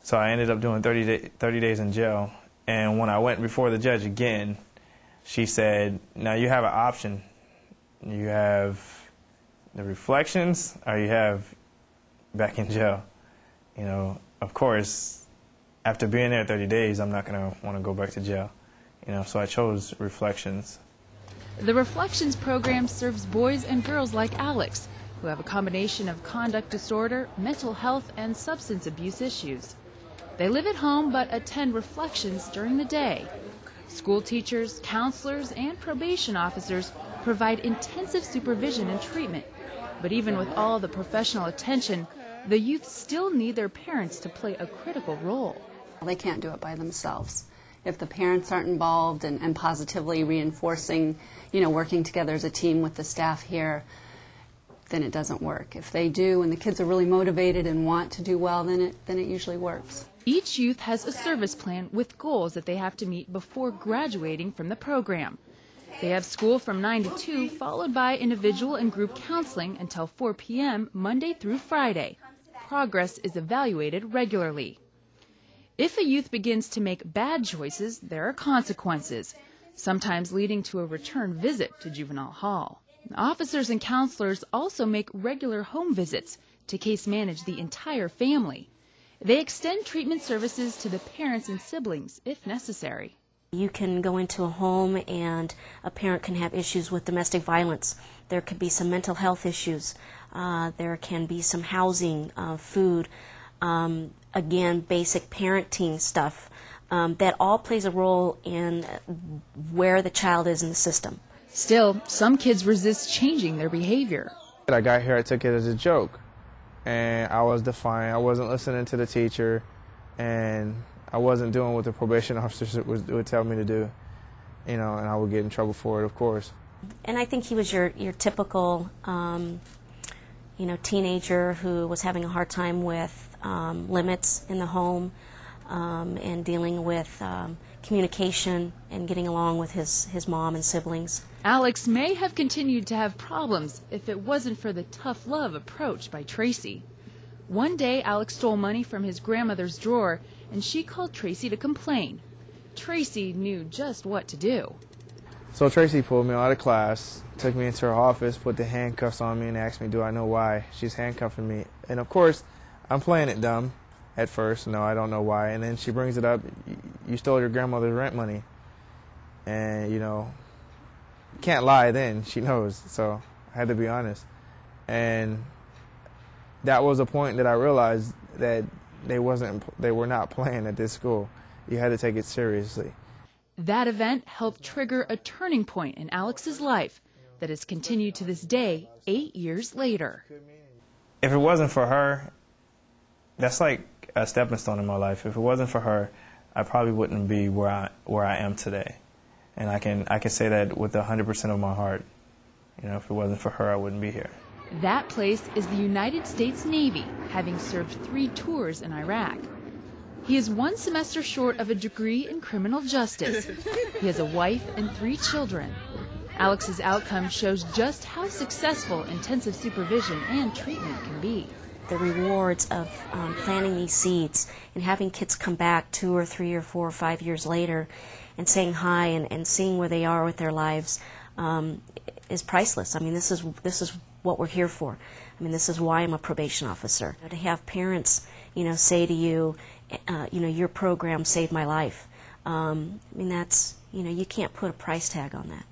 So I ended up doing 30 days in jail. And when I went before the judge again, she said, now you have an option. You have the reflections or you have back in jail. You know, of course, after being there 30 days, I'm not going to want to go back to jail. You know, so I chose reflections. The Reflections program serves boys and girls like Alex, who have a combination of conduct disorder, mental health, and substance abuse issues. They live at home but attend Reflections during the day. School teachers, counselors, and probation officers provide intensive supervision and treatment. But even with all the professional attention, the youth still need their parents to play a critical role. They can't do it by themselves. If the parents aren't involved and positively reinforcing, working together as a team with the staff here, then it doesn't work. If they do and the kids are really motivated and want to do well, then it usually works. Each youth has a service plan with goals that they have to meet before graduating from the program. They have school from 9 to 2, followed by individual and group counseling until 4 p.m. Monday through Friday. Progress is evaluated regularly. If a youth begins to make bad choices, there are consequences, sometimes leading to a return visit to juvenile hall. Officers and counselors also make regular home visits to case manage the entire family. They extend treatment services to the parents and siblings if necessary. You can go into a home and a parent can have issues with domestic violence. There could be some mental health issues. There can be some housing, food, again, basic parenting stuff. That all plays a role in where the child is in the system. Still, some kids resist changing their behavior. I got here, I took it as a joke, and I was defiant. I wasn't listening to the teacher, and I wasn't doing what the probation officers would tell me to do, and I would get in trouble for it, of course. And I think he was your typical, teenager who was having a hard time with limits in the home and dealing with communication and getting along with his mom and siblings. Alex may have continued to have problems if it wasn't for the tough love approach by Tracy. One day, Alex stole money from his grandmother's drawer, and she called Tracy to complain. Tracy knew just what to do. So Tracy pulled me out of class, took me into her office, put the handcuffs on me, and asked me, do I know why she's handcuffing me? And of course, I'm playing it dumb at first. No, I don't know why. And then she brings it up, you stole your grandmother's rent money. And, can't lie then, she knows. So I had to be honest. And that was a point that I realized that they were not playing at this school. You had to take it seriously. That event helped trigger a turning point in Alex's life that has continued to this day, 8 years later. If it wasn't for her, that's like a stepping stone in my life. If it wasn't for her, I probably wouldn't be where I am today. And I can say that with 100% of my heart. If it wasn't for her, I wouldn't be here. That place is the United States Navy, having served 3 tours in Iraq. He is 1 semester short of a degree in criminal justice. He has a wife and 3 children. Alex's outcome shows just how successful intensive supervision and treatment can be. The rewards of planting these seeds and having kids come back 2 or 3 or 4 or 5 years later and saying hi and seeing where they are with their lives is priceless. I mean, this is what we're here for. I mean, this is why I'm a probation officer. To have parents, say to you, your program saved my life. I mean, that's, you can't put a price tag on that.